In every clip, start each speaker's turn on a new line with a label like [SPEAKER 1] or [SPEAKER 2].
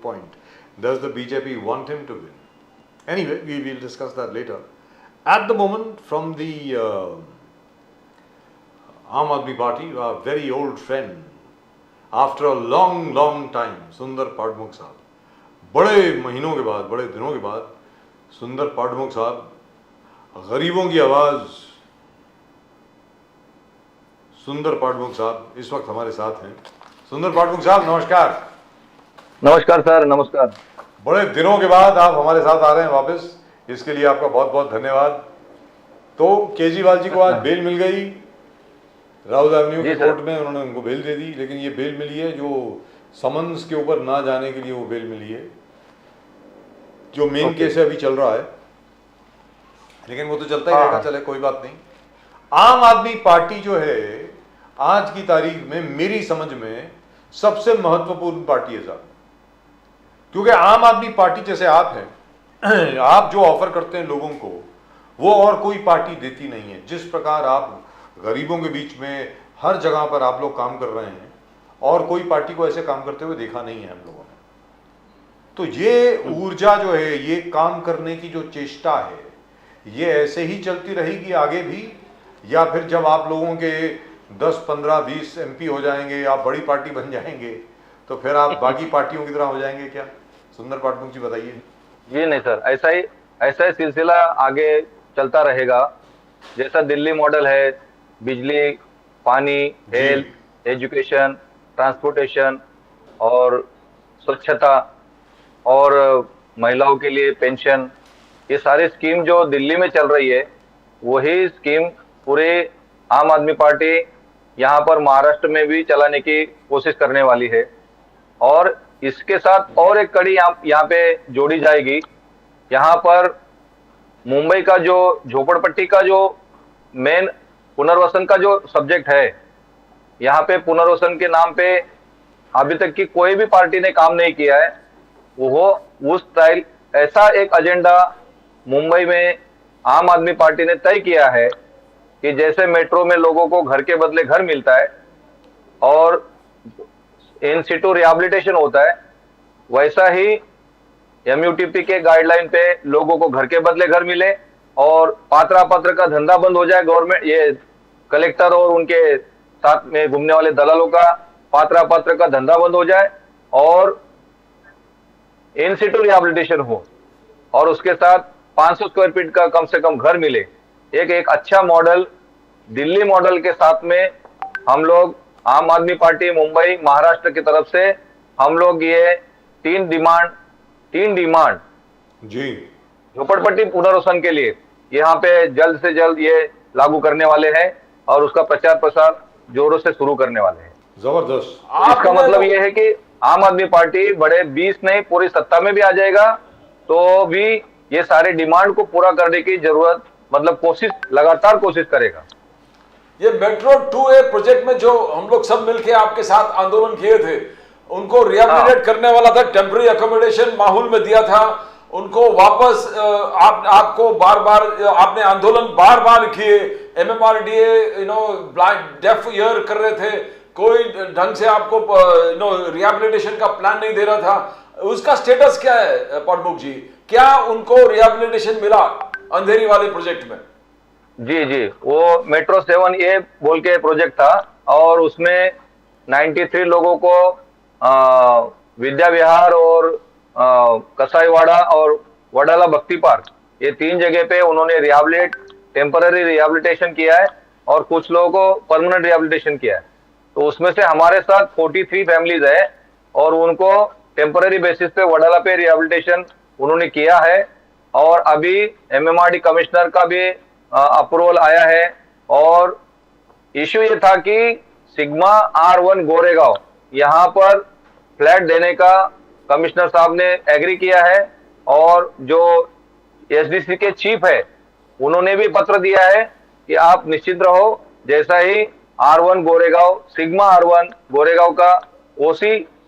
[SPEAKER 1] point. Does the BJP want him to win? Anyway, we will discuss that later. At the moment, from the Aam Aadmi Party, a very old friend, after a long time, सुंदर पाठमुख साहब, बड़े महीनों के बाद, बड़े दिनों के बाद, सुंदर पाठमुख साहब, गरीबों की आवाज़, सुंदर पाठमुख साहब इस वक्त हमारे साथ हैं। सुंदर पाठमुख साहब, नमस्कार।
[SPEAKER 2] नमस्कार सर, नमस्कार।
[SPEAKER 1] बड़े दिनों के बाद आप हमारे साथ आ रहे हैं वापस, इसके लिए आपका बहुत बहुत धन्यवाद। तो केजरीवाल जी को आज बेल मिल गई, राहुल एवेन्यू के कोर्ट में उन्होंने उनको बेल दे दी, लेकिन ये बेल मिली है जो समन्स के ऊपर ना जाने के लिए वो बेल मिली है, जो मेन केस है अभी चल रहा है, लेकिन वो तो चलता ही रहेगा, चले कोई बात नहीं। आम आदमी पार्टी जो है आज की तारीख में मेरी समझ में सबसे महत्वपूर्ण पार्टी है साहब, क्योंकि आम आदमी पार्टी जैसे आप हैं, आप जो ऑफर करते हैं लोगों को वो और कोई पार्टी देती नहीं है। जिस प्रकार आप गरीबों के बीच में हर जगह पर आप लोग काम कर रहे हैं, और कोई पार्टी को ऐसे काम करते हुए देखा नहीं है हम लोगों ने। तो ये ऊर्जा जो है, ये काम करने की जो चेष्टा है, ये ऐसे ही चलती रहेगी आगे भी, या फिर जब आप लोगों के 10, 15, 20 MP हो जाएंगे, आप बड़ी पार्टी बन जाएंगे, तो फिर आप बाकी पार्टियों की तरह हो जाएंगे क्या? सुंदर पाठमुख जी बताइए।
[SPEAKER 2] जी नहीं सर, ऐसा ही सिलसिला आगे चलता रहेगा। जैसा दिल्ली मॉडल है, बिजली, पानी, हेल्थ, एजुकेशन, ट्रांसपोर्टेशन और स्वच्छता और महिलाओं के लिए पेंशन, ये सारी स्कीम जो दिल्ली में चल रही है, वही स्कीम पूरे आम आदमी पार्टी यहाँ पर महाराष्ट्र में भी चलाने की कोशिश करने वाली है। और इसके साथ और एक कड़ी यहाँ पे जोड़ी जाएगी। यहाँ पर मुंबई का जो झोपड़पट्टी का जो मेन पुनर्वसन का जो सब्जेक्ट है, यहाँ पे पुनर्वसन के नाम पे अभी तक की कोई भी पार्टी ने काम नहीं किया है। वो उस स्टाइल ऐसा एक एजेंडा मुंबई में आम आदमी पार्टी ने तय किया है कि जैसे मेट्रो में लोगों को घर के बदले घर मिलता है और इन सिटू रिहैबिलिटेशन होता है, वैसा ही MUTP के गाइडलाइन पे लोगों को घर के बदले घर मिले और पात्र का धंधा बंद हो जाए। गवर्नमेंट, ये कलेक्टर और उनके साथ में घूमने वाले दलालों का पात्र का धंधा बंद हो जाए और इन सिटू रिहैबिलिटेशन हो, और उसके साथ 500 स्क्वायर फीट का कम से कम घर मिले। एक अच्छा मॉडल दिल्ली मॉडल के साथ में हम लोग आम आदमी पार्टी मुंबई महाराष्ट्र की तरफ से हम लोग ये तीन डिमांड
[SPEAKER 1] जी
[SPEAKER 2] झोपड़पट्टी पुनर्वसन के लिए यहाँ पे जल्द से जल्द ये लागू करने वाले हैं और उसका प्रचार प्रसार जोरों से शुरू करने वाले हैं।
[SPEAKER 1] जबरदस्त।
[SPEAKER 2] इसका मतलब ये है कि आम आदमी पार्टी बड़े 20 नहीं पूरी सत्ता में भी आ जाएगा तो भी ये सारे डिमांड को पूरा करने की जरूरत, मतलब लगातार कोशिश करेगा।
[SPEAKER 3] ये मेट्रो 2A प्रोजेक्ट में जो हम लोग सब मिलके आपके साथ आंदोलन किए थे, उनको रिहैबिलिटेट करने वाला था, टेम्पररी अकोमोडेशन माहौल में दिया था, उनको वापस आपको बार आपने आंदोलन बार किए, MMRDA ब्लाइंड डेफ ईयर कर रहे थे, कोई ढंग से आपको रिहैबिलिटेशन का प्लान नहीं दे रहा था। उसका स्टेटस क्या है पाठमुख जी? क्या उनको रिहैबिलिटेशन मिला अंधेरी वाले प्रोजेक्ट में?
[SPEAKER 2] जी, वो मेट्रो 7A बोल के प्रोजेक्ट था और उसमें 93 लोगों को विद्या विहार और कसाईवाड़ा और वडाला भक्ति पार्क, ये 3 जगह पे उन्होंने टेम्पररी रिहैबिलिटेशन किया है और कुछ लोगों को परमानेंट रिहैबिलिटेशन किया है। तो उसमें से हमारे साथ 43 फैमिलीज है और उनको टेम्पररी बेसिस पे वडाला पे रिहैबिलिटेशन उन्होंने किया है और अभी MMRD कमिश्नर का भी अप्रूवल आया है। और इश्यू ये था कि सिग्मा R1 गोरेगांव यहाँ पर फ्लैट देने का कमिश्नर साहब ने एग्री किया है और जो SDC के चीफ है उन्होंने भी पत्र दिया है कि आप निश्चित रहो, जैसा ही R1 Goregaon, sigma R1 Goregaon का OC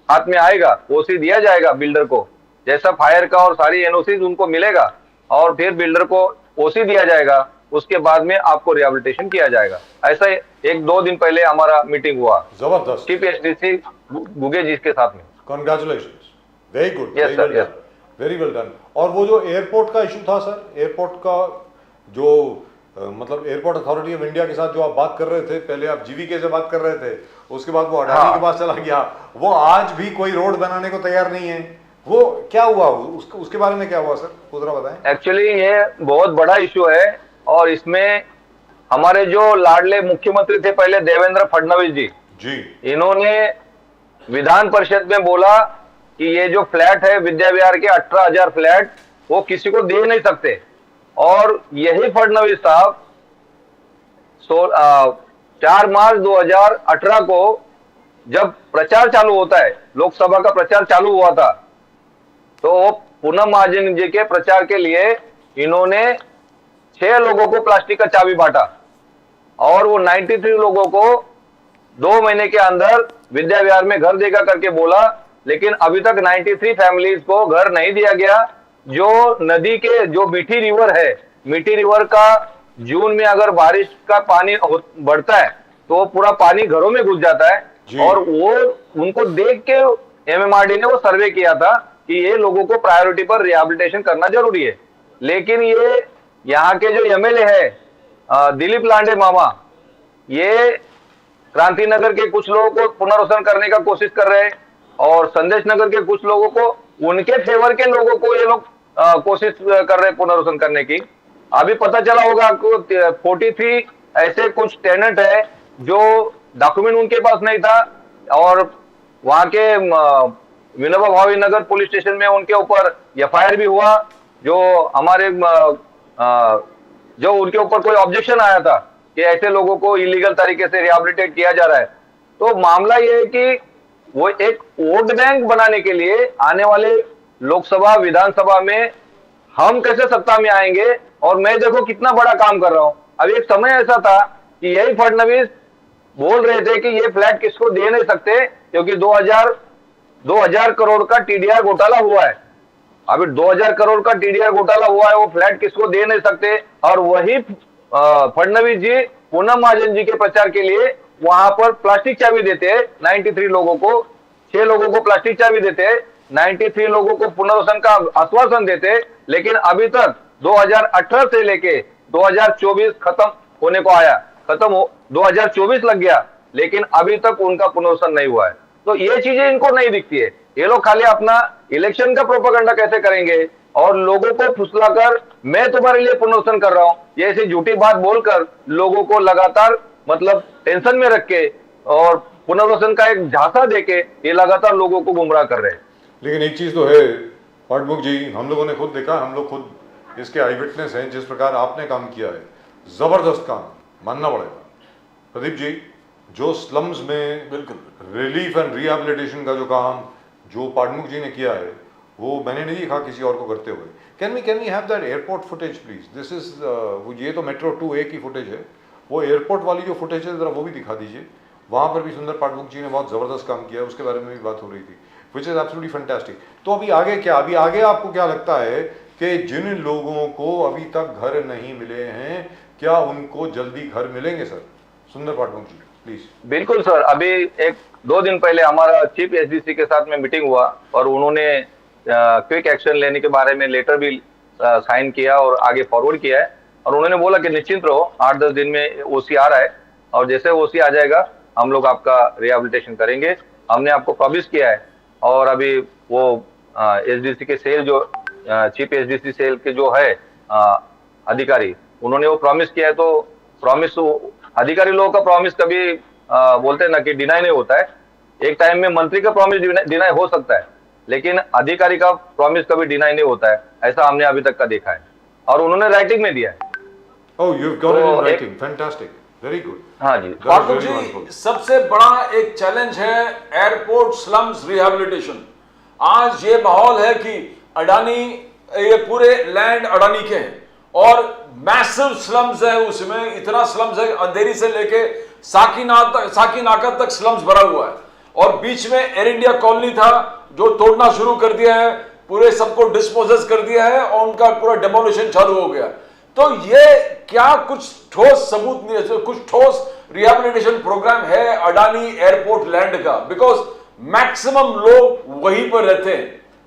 [SPEAKER 2] हाथ में आएगा, OC दिया जाएगा बिल्डर को, जैसा फायर का और सारी NOC उनको मिलेगा और फिर बिल्डर को OC दिया जाएगा, उसके बाद में आपको रिहैबिलिटेशन किया जाएगा। ऐसा 1-2 दिन पहले हमारा मीटिंग हुआ
[SPEAKER 1] जबरदस्त
[SPEAKER 2] चीफ SDC गुगे जी के साथ में।
[SPEAKER 1] Congratulations, very good,
[SPEAKER 2] Yes, sir, yes.
[SPEAKER 1] Very well done. और वो जो एयरपोर्ट का इशू था सर, एयरपोर्ट का जो मतलब एयरपोर्ट अथॉरिटी ऑफ इंडिया के साथ जो आप बात कर रहे थे, पहले आप जीवीके से बात कर रहे थे, उसके बाद वो अडानी के पास चला गया, वो आज भी कोई रोड बनाने को तैयार नहीं है, वो क्या हुआ? उसके बारे में क्या हुआ सर, जरा बताएं।
[SPEAKER 2] एक्चुअली ये बहुत बड़ा इशू है और इसमें हमारे जो लाडले मुख्यमंत्री थे पहले, देवेंद्र फडणवीस जी, इन्होंने विधान परिषद में बोला कि ये जो फ्लैट है विद्या विहार के 18,000 फ्लैट वो किसी को दे नहीं सकते। और यही फडणवीस साहब 4 मार्च 2018 को जब प्रचार चालू होता है, लोकसभा का प्रचार चालू हुआ था, तो पूनम महाजन जी के प्रचार के लिए इन्होंने 6 लोगों को प्लास्टिक का चाबी बांटा और वो 93 लोगों को 2 महीने के अंदर विद्या विहार में घर देगा करके बोला, लेकिन अभी तक 93 फैमिलीज को घर नहीं दिया गया। जो नदी के जो मीठी रिवर है, मीठी रिवर का जून में अगर बारिश का पानी बढ़ता है तो पूरा पानी घरों में घुस जाता है और वो उनको देख के एमएमआरडी ने वो सर्वे किया था कि ये लोगों को प्रायोरिटी पर रिहैबिलिटेशन करना जरूरी है। लेकिन ये यहाँ के जो एमएलए है दिलीप लांडे मामा, ये क्रांति नगर के कुछ लोगों को पुनर्वसन करने का कोशिश कर रहे हैं और संदेश नगर के कुछ लोगों को, उनके फेवर के लोगों को ये लोग कोशिश कर रहे हैं पुनर्वसन करने की। अभी पता चला होगा आपको 43 ऐसे कुछ टेनेंट है जो डॉक्यूमेंट उनके पास नहीं था और वहां के विनोबा भावे नगर पुलिस स्टेशन में उनके ऊपर एफआईआर भी हुआ। जो हमारे जो उनके ऊपर कोई ऑब्जेक्शन आया था कि ऐसे लोगों को इलीगल तरीके से रिहैबिलिटेट किया जा रहा है। तो मामला यह है कि वो एक वोट बैंक बनाने के लिए आने वाले लोकसभा विधानसभा में हम कैसे सत्ता में आएंगे, और मैं देखो कितना बड़ा काम कर रहा हूं। अब एक समय ऐसा था कि यही फडणवीस बोल रहे थे कि ये फ्लैट किसको दे नहीं सकते क्योंकि 2000 करोड़ का टीडीआर घोटाला हुआ है। अभी 2000 करोड़ का टीडीआर घोटाला हुआ है, वो फ्लैट किसको दे नहीं सकते। और वही फडणवीस जी पूनम महाजन जी के प्रचार के लिए वहां पर प्लास्टिक चाबी देते हैं 93 लोगों को, 6 लोगों को प्लास्टिक चाबी देते हैं, 93 लोगों को पुनर्वसन का आश्वासन देते, लेकिन अभी तक 2018 से लेके 2024 खत्म होने को आया, 2024 लग गया, लेकिन अभी तक उनका पुनर्वसन नहीं हुआ है। तो ये चीजें इनको नहीं दिखती है। ये लोग खाली अपना इलेक्शन का प्रोपेगेंडा कैसे करेंगे और लोगों को फुसलाकर मैं तुम्हारे लिए पुनर्वसन कर रहा हूं, ये ऐसी झूठी बात बोलकर लोगों को लगातार मतलब टेंशन में रख के और पुनर्वसन का एक झांसा देके ये लगातार लोगों को गुमराह कर रहे हैं।
[SPEAKER 1] लेकिन एक चीज तो है पाठमुख जी, हम लोगों ने खुद देखा, हम लोग खुद इसके आई विटनेस हैं, जिस प्रकार आपने काम किया है, जबरदस्त काम मानना पड़ेगा। प्रदीप जी, जो स्लम्स में बिल्कुल रिलीफ एंड रिहैबिलिटेशन का जो काम जो पाठमुख जी ने किया है वो मैंने नहीं देखा किसी और को करते हुए। Can we have that airport footage please? This is ये तो मेट्रो 2A की फुटेज है, वो एयरपोर्ट वाली जो फुटेज है जरा वो भी दिखा दीजिए। वहाँ पर भी सुंदर पाठमुख जी ने बहुत ज़बरदस्त काम किया है, उसके बारे में भी बात हो रही थी, विच इज़ एब्सोल्युटली फैंटास्टिक। तो अभी आगे क्या, अभी आगे आपको क्या लगता है कि जिन लोगों को अभी तक घर नहीं मिले हैं, क्या उनको जल्दी घर मिलेंगे सर? सुंदर पाठमुख जी प्लीज।
[SPEAKER 2] बिल्कुल सर, अभी 1-2 दिन पहले हमारा चीफ एसडीसी के साथ में मीटिंग हुआ और उन्होंने क्विक एक्शन लेने के बारे में लेटर भी साइन किया और आगे फॉरवर्ड किया है। और उन्होंने बोला कि निश्चिंत रहो, 8-10 दिन में ओसी आ रहा है और जैसे ओसी आ जाएगा हम लोग आपका रिहैबिलिटेशन करेंगे। हमने आपको प्रॉमिस किया है। और अभी वो एसडीसी के सेल जो चीफ एसडीसी सेल के जो है अधिकारी, उन्होंने वो प्रॉमिस किया है। तो प्रॉमिस, अधिकारी लोगों का प्रॉमिस कभी बोलते हैं ना कि डिनाई नहीं होता है। एक टाइम में मंत्री का प्रॉमिस डिनाई हो सकता है, लेकिन अधिकारी का प्रॉमिस कभी डिनाई नहीं होता है, ऐसा हमने अभी तक का देखा है और उन्होंने राइटिंग में दिया है।
[SPEAKER 1] Oh, you've got it in writing. Fantastic. Very good.
[SPEAKER 2] हाँ जी
[SPEAKER 3] पाठक जी, सबसे बड़ा एक चैलेंज है एयरपोर्ट स्लम्स रिहैबिलिटेशन। आज ये माहौल है कि अडानी, ये पूरे लैंड अडानी के हैं और मैसिव स्लम्स है, उसमें इतना स्लम्स है, अंधेरी से लेके साकीनाका तक स्लम्स भरा हुआ है। और बीच में एयर इंडिया कॉलोनी था जो तोड़ना शुरू कर दिया है, पूरे सबको डिस्पोजेस कर दिया है और उनका पूरा डेमोलिशन चालू हो गया। तो ये क्या कुछ ठोस सबूत नहीं, कुछ ठोस रिहैबिलिटेशन प्रोग्राम है अडानी एयरपोर्ट लैंड का? बिकॉज मैक्सिमम लोग वहीं पर रहते हैं,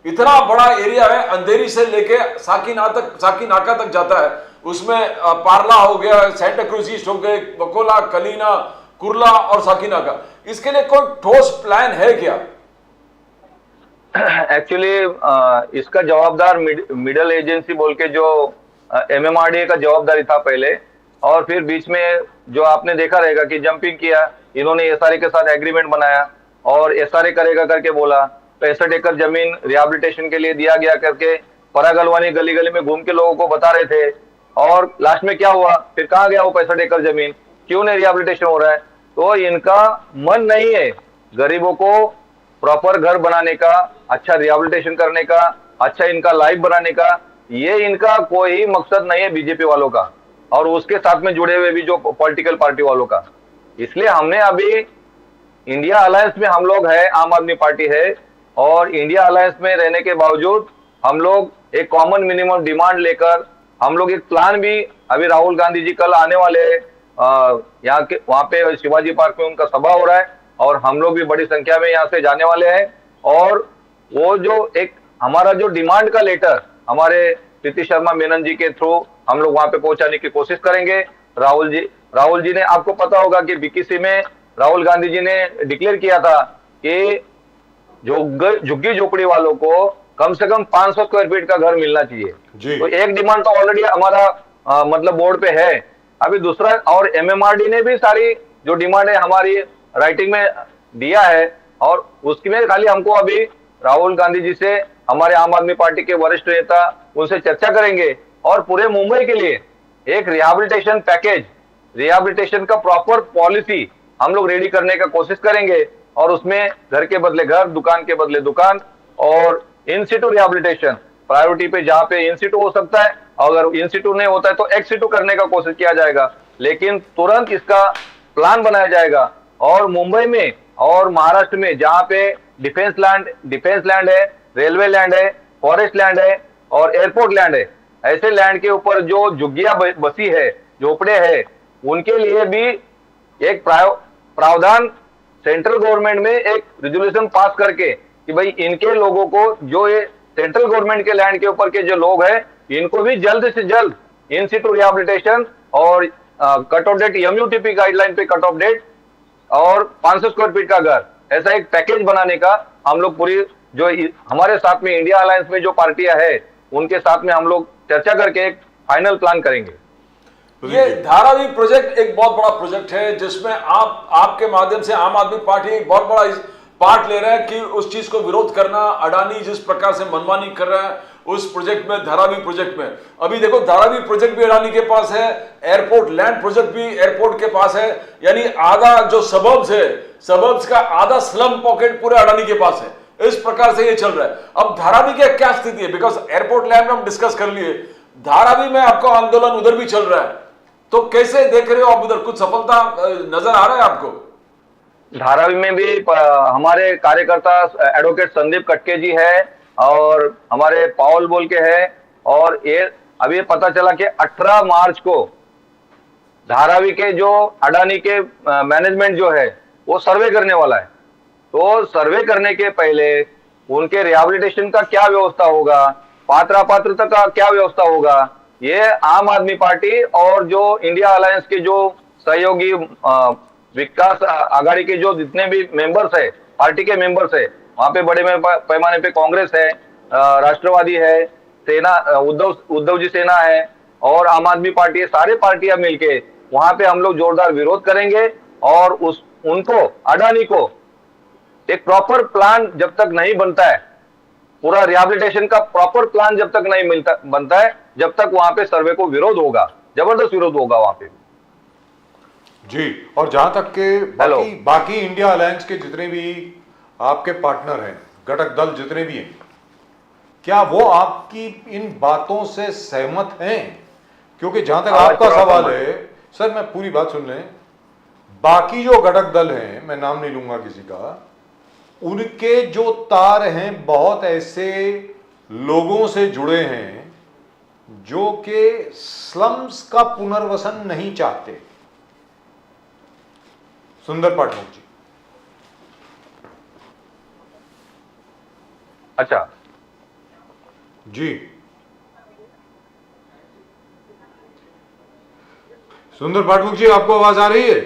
[SPEAKER 3] इतना बड़ा एरिया है, अंधेरी से लेके साकी नाका तक जाता है। उसमें पार्ला हो गया, सेंटा क्रूज ईस्ट हो गए, बकोला, कलीना, कुर्ला और साकी नाका। इसके लिए कोई ठोस प्लान है क्या?
[SPEAKER 2] एक्चुअली इसका जवाबदार मिडल एजेंसी बोल के जो MMRDA का जवाबदारी था पहले, और फिर बीच में जो आपने देखा रहेगा कि जंपिंग किया, इन्होंने SRA के साथ एग्रीमेंट बनाया और SRA करेगा करके बोला। 65 एकड़ जमीन रिहैबिलिटेशन के लिए दिया गया करके परागलवानी गली गली में घूम के लोगों को बता रहे थे, और लास्ट में क्या हुआ, फिर कहाँ गया वो 65 एकड़ जमीन, क्यों नहीं रिहैबिलिटेशन हो रहा है? तो इनका मन नहीं है गरीबों को प्रॉपर घर बनाने का, अच्छा रिहैबिलिटेशन करने का, अच्छा इनका लाइफ बनाने का, ये इनका कोई मकसद नहीं है बीजेपी वालों का और उसके साथ में जुड़े हुए भी जो पॉलिटिकल पार्टी वालों का। इसलिए हमने अभी इंडिया अलायंस में हम लोग है, आम आदमी पार्टी है, और इंडिया अलायंस में रहने के बावजूद हम लोग एक कॉमन मिनिमम डिमांड लेकर हम लोग एक प्लान भी, अभी राहुल गांधी जी कल आने वाले हैं, यहाँ के वहां पे शिवाजी पार्क में उनका सभा हो रहा है और हम लोग भी बड़ी संख्या में यहाँ से जाने वाले हैं। और वो जो एक हमारा जो डिमांड का लेटर हमारे प्रीति शर्मा मेनन जी के थ्रू हम लोग वहां पे पहुंचाने की कोशिश करेंगे। राहुल जी ने, आपको पता होगा कि बीकेसी में राहुल गांधी जी ने डिक्लेयर किया था कि झुग्गी झोपड़ी वालों को कम से कम 500 स्क्वायर फीट का घर मिलना चाहिए। तो एक डिमांड तो ऑलरेडी हमारा मतलब बोर्ड पे है। अभी दूसरा, और MMRD ने भी सारी जो डिमांड है हमारी राइटिंग में दिया है, और उसकी में खाली हमको अभी राहुल गांधी जी से, हमारे आम आदमी पार्टी के वरिष्ठ नेता, उनसे चर्चा करेंगे और पूरे मुंबई के लिए एक रिहैबिलिटेशन पैकेज, रिहैबिलिटेशन का प्रॉपर पॉलिसी हम लोग रेडी करने का कोशिश करेंगे। और उसमें घर के बदले घर, दुकान के बदले दुकान, और इन सिटू रिहैबिलिटेशन प्रायोरिटी पे, जहां पे इन सिटू हो सकता है, अगर इन सिटू नहीं होता है तो एक्स सिटू करने का कोशिश किया जाएगा, लेकिन तुरंत इसका प्लान बनाया जाएगा। और मुंबई में और महाराष्ट्र में जहां पे डिफेंस लैंड है, रेलवे लैंड है, फॉरेस्ट लैंड है और एयरपोर्ट लैंड है, ऐसे लैंड के ऊपर जो झुग्गियां बसी है, झोपड़े है, उनके लिए भी एक प्रावधान सेंट्रल गवर्नमेंट में एक रेजोल्यूशन पास करके कि भाई इनके लोगों को, जो ये सेंट्रल गवर्नमेंट के लैंड के ऊपर के जो लोग हैं, इनको भी जल्द से जल्द इन सिटू रिहैबिलिटेशन और cut off date, MUTP guideline पे कट ऑफ डेट और 500 स्क्वायर फीट का घर, ऐसा एक पैकेज बनाने का हम लोग पूरी, जो हमारे साथ में इंडिया अलायंस में जो पार्टियां है उनके साथ में हम लोग चर्चा करके एक फाइनल प्लान करेंगे।
[SPEAKER 3] ये धारावी प्रोजेक्ट एक बहुत बड़ा प्रोजेक्ट है जिसमें आपके माध्यम से आम आदमी पार्टी एक बहुत बड़ा पार्ट ले रहा है कि उस चीज को विरोध करना। अडानी जिस प्रकार से मनमानी कर रहा है उस प्रोजेक्ट में, धारावी प्रोजेक्ट में, अभी देखो धारावी प्रोजेक्ट भी अडानी के पास है, एयरपोर्ट लैंड प्रोजेक्ट भी एयरपोर्ट के पास है, यानी आधा जो सबर्ब्स है, सबर्ब्स का आधा स्लम पॉकेट पूरे अडानी के पास है। इस प्रकार से ये चल रहा है। अब धारावी की क्या स्थिति है? बिकॉज एयरपोर्ट लैंड में हम डिस्कस कर लिए, धारावी में आपका आंदोलन उधर भी चल रहा है, तो कैसे देख रहे हो आप उधर? कुछ सफलता नजर आ रहा है आपको?
[SPEAKER 2] धारावी में भी हमारे कार्यकर्ता एडवोकेट संदीप कटके जी है और हमारे पाउल बोल के है, और ये अभी पता चला कि 18 मार्च को धारावी के जो अडानी के मैनेजमेंट जो है वो सर्वे करने वाला है। तो सर्वे करने के पहले उनके रिहैबिलिटेशन का क्या व्यवस्था होगा, पात्रता का क्या व्यवस्था होगा, ये आम आदमी पार्टी और जो इंडिया अलायंस के जो सहयोगी विकास आघाड़ी के जो जितने भी मेंबर्स है, पार्टी के मेंबर्स है, वहां पे बड़े पैमाने पे कांग्रेस है, राष्ट्रवादी है, सेना, उद्धव जी सेना है और आम आदमी पार्टी है, सारे पार्टियां मिलके वहां पे हम लोग जोरदार विरोध करेंगे। और उनको, अडानी को एक प्रॉपर प्लान जब तक नहीं बनता है, पूरा रिहैबिलिटेशन का प्रॉपर प्लान जब तक नहीं बनता है, जब तक वहां पे सर्वे को विरोध होगा, जबरदस्त विरोध होगा वहां पे
[SPEAKER 1] जी। और जहां तक के बाकी इंडिया अलायंस के जितने भी आपके पार्टनर हैं, घटक दल जितने भी हैं, क्या वो आपकी इन बातों से सहमत हैं? क्योंकि जहां तक आपका सवाल है, सर मैं पूरी बात सुन लें, बाकी जो घटक दल हैं, मैं नाम नहीं लूंगा किसी का, उनके जो तार हैं बहुत ऐसे लोगों से जुड़े हैं जो कि स्लम्स का पुनर्वसन नहीं चाहते। सुंदर पाठक जी।
[SPEAKER 2] अच्छा,
[SPEAKER 1] जी सुंदर पाठक जी, आपको आवाज आ रही है?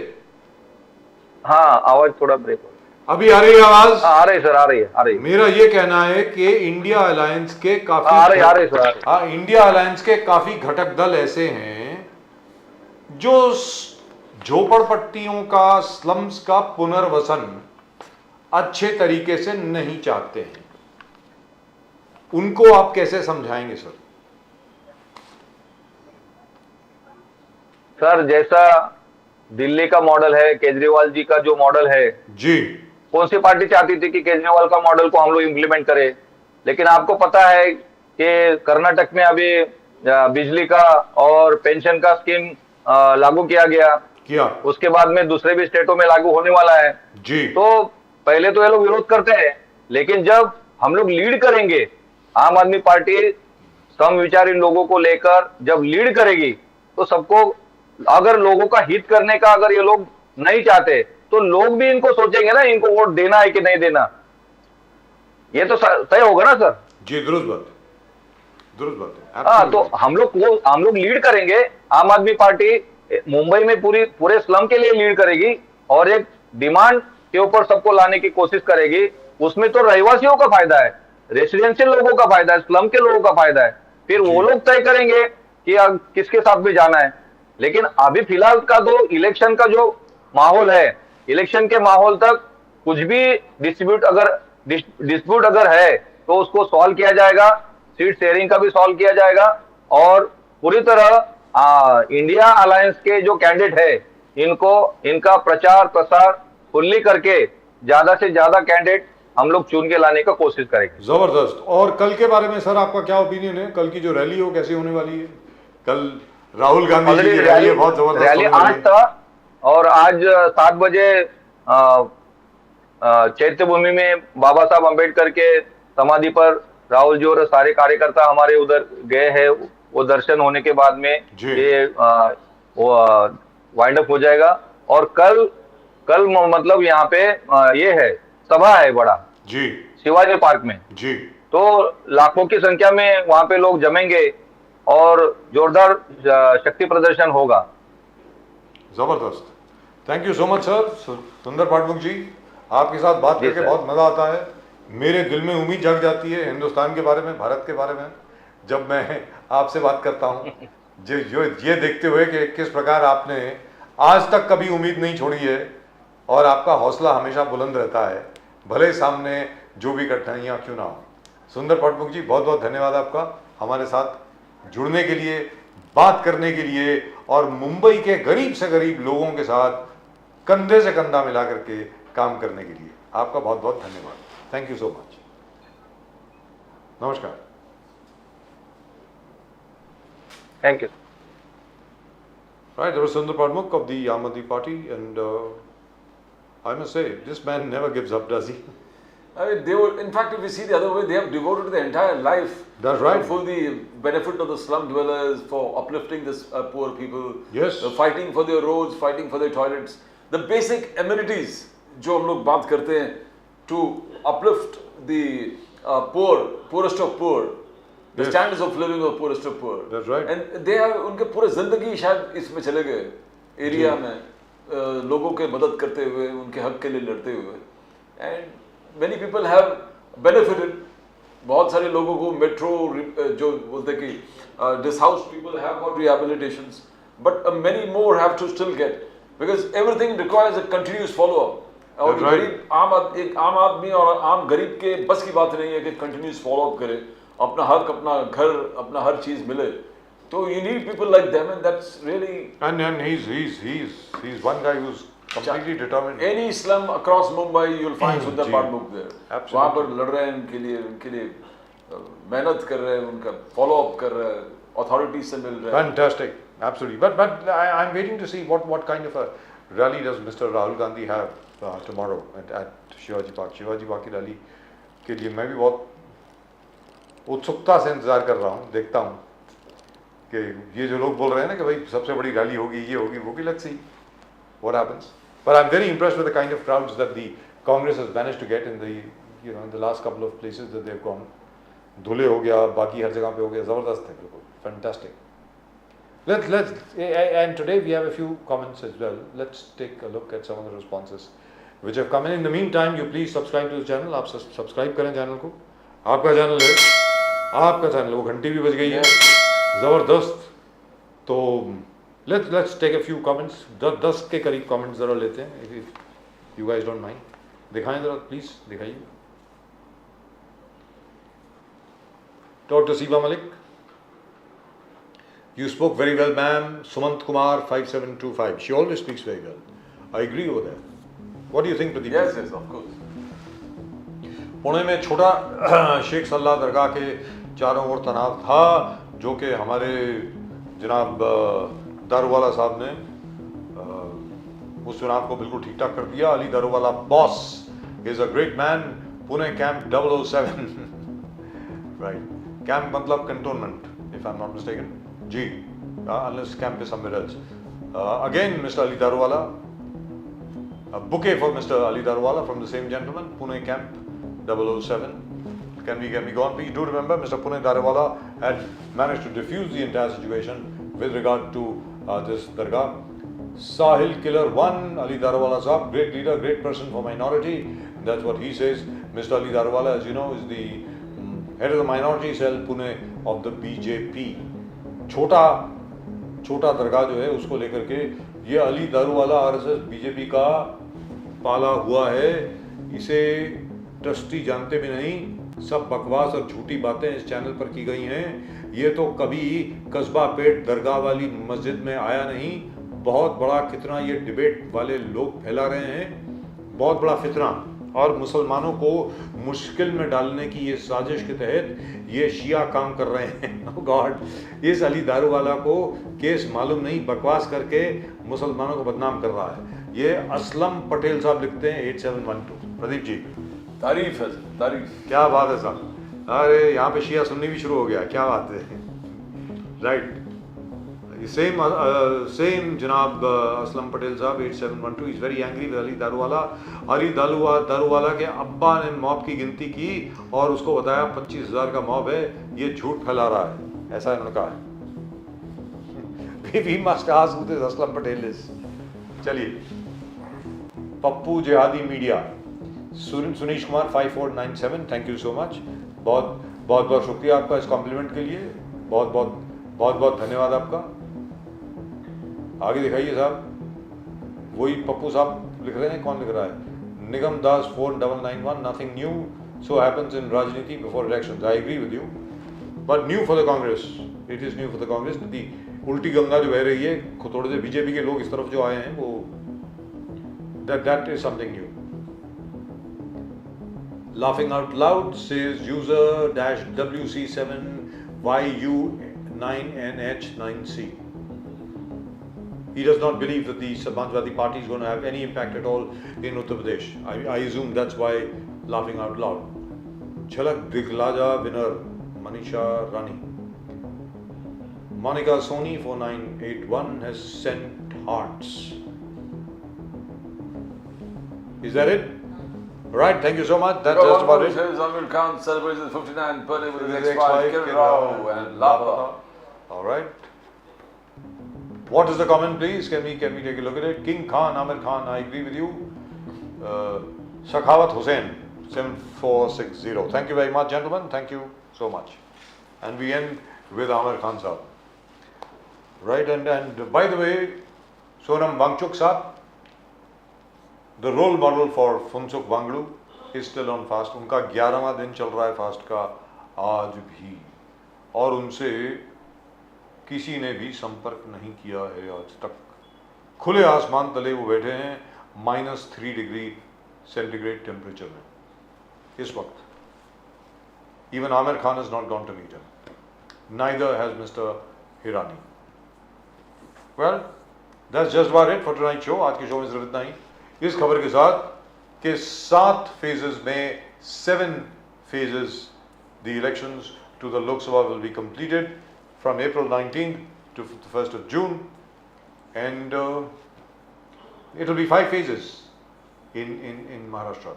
[SPEAKER 2] हाँ, आवाज थोड़ा ब्रेक हो
[SPEAKER 1] अभी आ रही है आवाज?
[SPEAKER 2] आ रही है सर, आ रही है, आ रही है।
[SPEAKER 1] मेरा ये कहना है कि इंडिया अलायंस के काफी
[SPEAKER 2] आ रही सर, आ रही।
[SPEAKER 1] हाँ, इंडिया अलायंस के काफी घटक दल ऐसे हैं जो झोपड़पट्टियों का, स्लम्स का पुनर्वसन अच्छे तरीके से नहीं चाहते हैं। उनको आप कैसे समझाएंगे सर?
[SPEAKER 2] सर, जैसा दिल्ली का मॉडल है, केजरीवाल जी का जो मॉडल है,
[SPEAKER 1] जी
[SPEAKER 2] कौन सी पार्टी चाहती थी कि केजरीवाल का मॉडल को हम लोग इम्प्लीमेंट करें? लेकिन आपको पता है कि कर्नाटक में अभी बिजली का और पेंशन का स्कीम लागू किया गया।
[SPEAKER 1] किया।
[SPEAKER 2] उसके बाद में दूसरे भी स्टेटों में लागू होने वाला है।
[SPEAKER 1] जी।
[SPEAKER 2] तो पहले तो ये लोग विरोध करते हैं, लेकिन जब हम लोग लीड करेंगे, आम आदमी पार्टी समविचारी लोगों को लेकर जब लीड करेगी, तो सबको, अगर लोगों का हित करने का अगर ये लोग नहीं चाहते तो लोग भी इनको सोचेंगे ना, इनको वोट देना है कि नहीं देना। ये तो तय होगा ना सर।
[SPEAKER 1] जी, दुरुस्त बात है, दुरुस्त बात है।
[SPEAKER 2] हाँ, तो हम लोग लीड करेंगे। आम आदमी पार्टी मुंबई में पूरे स्लम के लिए लीड करेगी और एक डिमांड के ऊपर सबको लाने की कोशिश करेगी। उसमें तो रहवासियों का फायदा है, रेसिडेंशियल लोगों का फायदा है, स्लम के लोगों का फायदा है। फिर वो लोग तय करेंगे कि किसके साथ भी जाना है। लेकिन अभी फिलहाल का जो इलेक्शन का जो माहौल है, इलेक्शन के माहौल तक कुछ भी डिस्प्यूट अगर है तो उसको सॉल्व किया जाएगा, सीट शेयरिंग का भी सॉल्व किया जाएगा और पूरी तरह इंडिया अलायंस के जो कैंडिडेट है इनका प्रचार प्रसार फुल्ली करके ज्यादा से ज्यादा कैंडिडेट हम लोग चुन के लाने का कोशिश करेंगे।
[SPEAKER 1] जबरदस्त। और कल के बारे में सर आपका क्या ओपिनियन है? कल की जो रैली हो कैसी होने वाली है? कल राहुल गांधी जी की रैली है, बहुत जबरदस्त
[SPEAKER 2] रैली
[SPEAKER 1] होने वाली
[SPEAKER 2] आज
[SPEAKER 1] है।
[SPEAKER 2] था और आज 7 बजे चैत्य भूमि में बाबा साहब अम्बेडकर के समाधि पर राहुल जी और सारे कार्यकर्ता हमारे उधर गए हैं। वो दर्शन होने के बाद में ये वाइंड अप हो जाएगा। और कल मतलब यहाँ पे ये है, सभा है बड़ा
[SPEAKER 1] जी,
[SPEAKER 2] शिवाजी पार्क में
[SPEAKER 1] जी।
[SPEAKER 2] तो लाखों की संख्या में वहां पे लोग जमेंगे और जोरदार शक्ति प्रदर्शन होगा।
[SPEAKER 1] जबरदस्त। Thank you so much sir. सुंदर पाठक जी, आपके साथ बात करके बहुत मजा आता है। मेरे दिल में उम्मीद जग जाती है हिंदुस्तान के बारे में, भारत के बारे में, जब मैं आपसे बात करता हूँ। जो ये देखते हुए कि किस प्रकार आपने आज तक कभी उम्मीद नहीं छोड़ी है और आपका हौसला हमेशा बुलंद रहता है, भले सामने जो भी कठिनाइयाँ क्यों ना हो। सुंदर पाठक जी, बहुत बहुत धन्यवाद आपका हमारे साथ जुड़ने के लिए, बात करने के लिए और मुंबई के गरीब से गरीब लोगों के साथ कंधे से कंधा मिला करके काम करने के लिए। आपका बहुत बहुत धन्यवाद। Thank you so much. नमस्कार।
[SPEAKER 2] Thank you.
[SPEAKER 1] Right, there was Sundar Padmukh of the Aam Aadmi Party, and I must say, this man never gives up, does he?
[SPEAKER 3] I mean, they were, in fact, if you see the other way, they have devoted their entire life
[SPEAKER 1] That's right.
[SPEAKER 3] for the benefit of the slum dwellers, for uplifting this poor people,
[SPEAKER 1] Yes.
[SPEAKER 3] Fighting for their roads, fighting for their toilets, the basic amenities जो हम लोग बात करते हैं, to uplift the poorest of poor, the
[SPEAKER 1] Yes.
[SPEAKER 3] standards of living of poorest of poor.
[SPEAKER 1] That's right.
[SPEAKER 3] And they have उनके पूरे जिंदगी शायद इसमें चले गए, एरिया में लोगों के मदद करते हुए, उनके हक के लिए लड़ते हुए, and many people have benefited. बहुत सारे लोगों को मेट्रो जो बोलते कि dishoused people have got rehabilitations, but many more have to still get, because everything requires a continuous follow up. और
[SPEAKER 1] That's right.
[SPEAKER 3] गरीब एक आम आदमी और आम गरीब के बस की बात नहीं है कि कंटिन्यूस फॉलो अप करे, अपना हक, अपना घर, अपना हर चीज मिले। तो you need people like them, and that's really.
[SPEAKER 1] And he's one guy who's completely determined.
[SPEAKER 3] Any slum across Mumbai, you'll find Sundar
[SPEAKER 1] ji.
[SPEAKER 3] Padmukh there.
[SPEAKER 1] Absolutely.
[SPEAKER 3] वहाँ पर लड़ रहे हैं उनके लिए मेहनत कर रहे हैं, उनका फॉलो अप कर रहे हैं, अथॉरिटी से मिल रहे हैं।
[SPEAKER 1] Fantastic, absolutely. But I'm waiting to see what kind of a rally does Mr. Rahul Gandhi have tomorrow at Shivaji Park. Shivaji Park की रैली के लिए मैं भी बहुत उत्सुकता से इंतजार कर रहा हूँ। देखता हूँ कि ये जो लोग बोल रहे हैं ना कि भाई सबसे बड़ी रैली होगी, ये होगी, वो भी, let's see what happens. But I'm very impressed with the kind of crowds that the Congress has managed to get in the last couple of places that they've gone. धुले हो गया, बाकी हर जगह पे हो गया, ज़बरदस्त है, बिल्कुल fantastic. Let's and today we have a few comments as well. Let's take a look at some of the responses which have come in. In the meantime, you please subscribe to the channel. आप subscribe करें channel को. आपका channel है, आपका channel, वो घंटी भी बज गई है, ज़बरदस्त. तो let's take a few comments. 10 के करीब comments ज़रा लेते हैं, if you guys don't mind. दिखाएं ज़रा प्लीज़, दिखाइए. Dr. Siba Malik, you spoke very well, ma'am. Sumant Kumar 5725. She always speaks very well. I agree over there. What do you think, Pradeep?
[SPEAKER 3] Yes, yes, of course.
[SPEAKER 1] Pune में छोटा शेख सल्ला दरगाह के चारों ओर तनाव था, जो कि हमारे जनाब दारूवाला साहब ने उस चुनाव को बिल्कुल ठीक ठाक कर दिया. Ali Daruwala boss is a great man. Pune camp 007 right. Camp मतलब cantonment, if I am not mistaken. जी, unless camp is somewhere else. Again, Mr. Ali Daruwala, a bouquet for Mr. Ali Daruwala from the same gentleman, Pune Camp 007. Can we go on? Please do remember, Mr. Pune Daruwala had managed to diffuse the entire situation with regard to this dargah. Sahil Killer 1, Ali Daruwala Sahab, great leader, great person for minority. That's what he says. Mr. Ali Daruwala, as you know, is the head of the minority cell Pune of the BJP. छोटा दरगाह जो है उसको लेकर के ये Ali Daruwalla RSS BJP का पाला हुआ है. इसे ट्रस्टी जानते भी नहीं. सब बकवास और झूठी बातें इस चैनल पर की गई हैं. ये तो कभी कस्बा पेट दरगाह वाली मस्जिद में आया नहीं. बहुत बड़ा कितना ये डिबेट वाले लोग फैला रहे हैं, बहुत बड़ा फितना, और मुसलमानों को मुश्किल में डालने की ये साजिश के तहत ये शिया काम कर रहे हैं. ओह गॉड, इस अली दारूवाला को केस मालूम नहीं, बकवास करके मुसलमानों को बदनाम कर रहा है. ये असलम पटेल साहब लिखते हैं 8712. प्रदीप जी,
[SPEAKER 3] तारीफ है, तारीफ.
[SPEAKER 1] क्या बात है साहब. अरे यहाँ पे शिया सुन्नी भी शुरू हो गया, क्या बात है. राइट, सेम जनाब असलम पटेल साहब 8712 is very angry with Ali Daruwalla. Ali Daruwalla के अब्बा ने मॉब की गिनती की और उसको बताया 25,000 का मॉब है. ये झूठ फैला रहा है, ऐसा इन्होंने कहा है. We must ask who this Aslam Patel is. चलिए, पप्पू जिहादी media, Sunish Kumar 5497, thank you so much. बहुत शुक्रिया आपका इस कॉम्प्लीमेंट के लिए. बहुत धन्यवाद आपका. आगे दिखाइए साहब. वही पप्पू साहब लिख रहे हैं. कौन लिख रहा है? Nigam Das 4991. Nothing new so happens in राजनीति before elections. I agree with you, but new for the Congress. It is new for the Congress. दी उल्टी गंगा जो बह रही है, थोड़े से बीजेपी के लोग इस तरफ जो आए हैं, वो that is something new. Laughing out loud says user -WC7YU9NH9C. He does not believe that the Samajwadi Party is going to have any impact at all in Uttar Pradesh. I assume that's why laughing out loud. Jhalak Diklaja winner Manisha Rani. Monica Soni 4981 has sent hearts. Is that it? Right, thank you so much. That's just about it.
[SPEAKER 3] Amir Khan celebrates his 59th birthday with his ex-wife Kiran Rao and Lapa.
[SPEAKER 1] All right. What is the comment, please? Can we take a look at it? King Khan, Amir Khan, I agree with you. Sakhawat Hussain 7460. Thank you very much, gentlemen. Thank you so much. And we end with Amir Khan sahab. Right, and by the way, Sonam Wangchuk sahab, the role model for Phunsukh Wangdu is still on fast. उनका 11वां दिन चल रहा है fast का आज भी, और उनसे किसी ने भी संपर्क नहीं किया है आज तक. खुले आसमान तले वो बैठे हैं -3 डिग्री सेंटीग्रेड टेम्परेचर में इस वक्त. Even Amir Khan has not gone to meet him. Neither has Mr. Hirani. Well, that's just about it for tonight's show. आज के शो में सिर्फ इतना ही. इस खबर के साथ कि 7 phases में 7 phases the elections to the Lok Sabha will be completed from April 19th to the 1st of June, and it will be 5 phases in Maharashtra.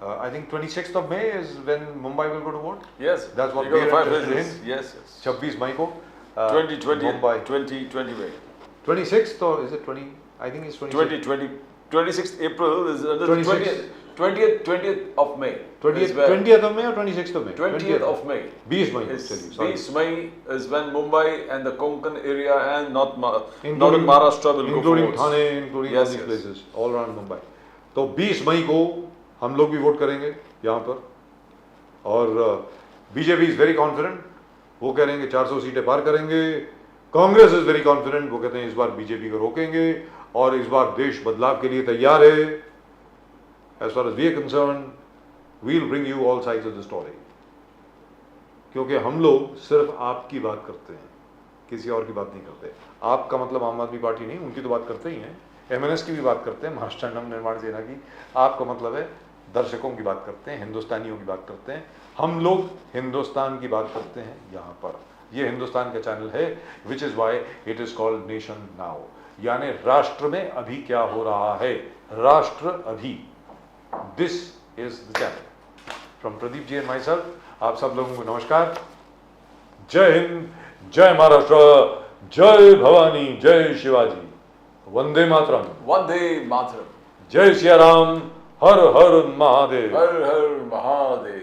[SPEAKER 1] I think 26th of May is when Mumbai will go to vote.
[SPEAKER 3] Yes,
[SPEAKER 1] That's what
[SPEAKER 3] because
[SPEAKER 1] we
[SPEAKER 3] the
[SPEAKER 1] are
[SPEAKER 3] five
[SPEAKER 1] interested
[SPEAKER 3] phases.
[SPEAKER 1] in.
[SPEAKER 3] Yes, yes.
[SPEAKER 1] 26 मई को
[SPEAKER 3] 2020,
[SPEAKER 1] Mumbai
[SPEAKER 3] 2020 May.
[SPEAKER 1] 26th or is it 20? I think it's 26th.
[SPEAKER 3] 26th April is the
[SPEAKER 1] 26th.
[SPEAKER 3] 20th of May.
[SPEAKER 1] 20th,
[SPEAKER 3] is where-
[SPEAKER 1] 20th of May or 26th of May?
[SPEAKER 3] 20th of May.
[SPEAKER 1] 20 मई को
[SPEAKER 3] Is
[SPEAKER 1] चलिए, sorry.
[SPEAKER 3] 20 May is when Mumbai and the Konkan area and northern
[SPEAKER 1] Including-
[SPEAKER 3] Maharashtra will go for
[SPEAKER 1] including
[SPEAKER 3] votes.
[SPEAKER 1] Thane, including
[SPEAKER 3] Yes,
[SPEAKER 1] all these
[SPEAKER 3] yes.
[SPEAKER 1] places, all around Mumbai. तो 20 मई को हम लोग भी vote करेंगे यहाँ पर, और बीजेपी इज वेरी कॉन्फिडेंट, वो कह रहे हैं कि 400 सीटें पार करेंगे। कांग्रेस इज वेरी कॉन्फिडेंट, वो कहते हैं इस बार बीजेपी को रोकेंगे और इस बार देश बदलाव के लिए तैयार है। As far as we are concerned, we will bring you all sides of the story, क्योंकि हम लोग सिर्फ आपकी बात करते हैं, किसी और की बात नहीं करते। आपका मतलब आम आदमी पार्टी नहीं, उनकी तो बात करते ही हैं, एमएनएस की भी बात करते हैं, महाराष्ट्र नवनिर्माण सेना की। आपका मतलब है दर्शकों की बात करते हैं, हिंदुस्तानियों की बात करते हैं। हम लोग हिंदुस्तान की बात करते हैं यहाँ पर। ये हिंदुस्तान का चैनल है, which is why it is called nation now, यानी राष्ट्र में अभी क्या हो रहा है, राष्ट्र अभी। This is the channel. From Pradeep ji and myself, आप सब लोगों को नमस्कार। जय हिंद, जय महाराष्ट्र, जय भवानी, जय शिवाजी, वंदे मातरम,
[SPEAKER 3] Vande Mataram.
[SPEAKER 1] जय सिया राम, हर हर महादेव।
[SPEAKER 3] Har Har Mahadev.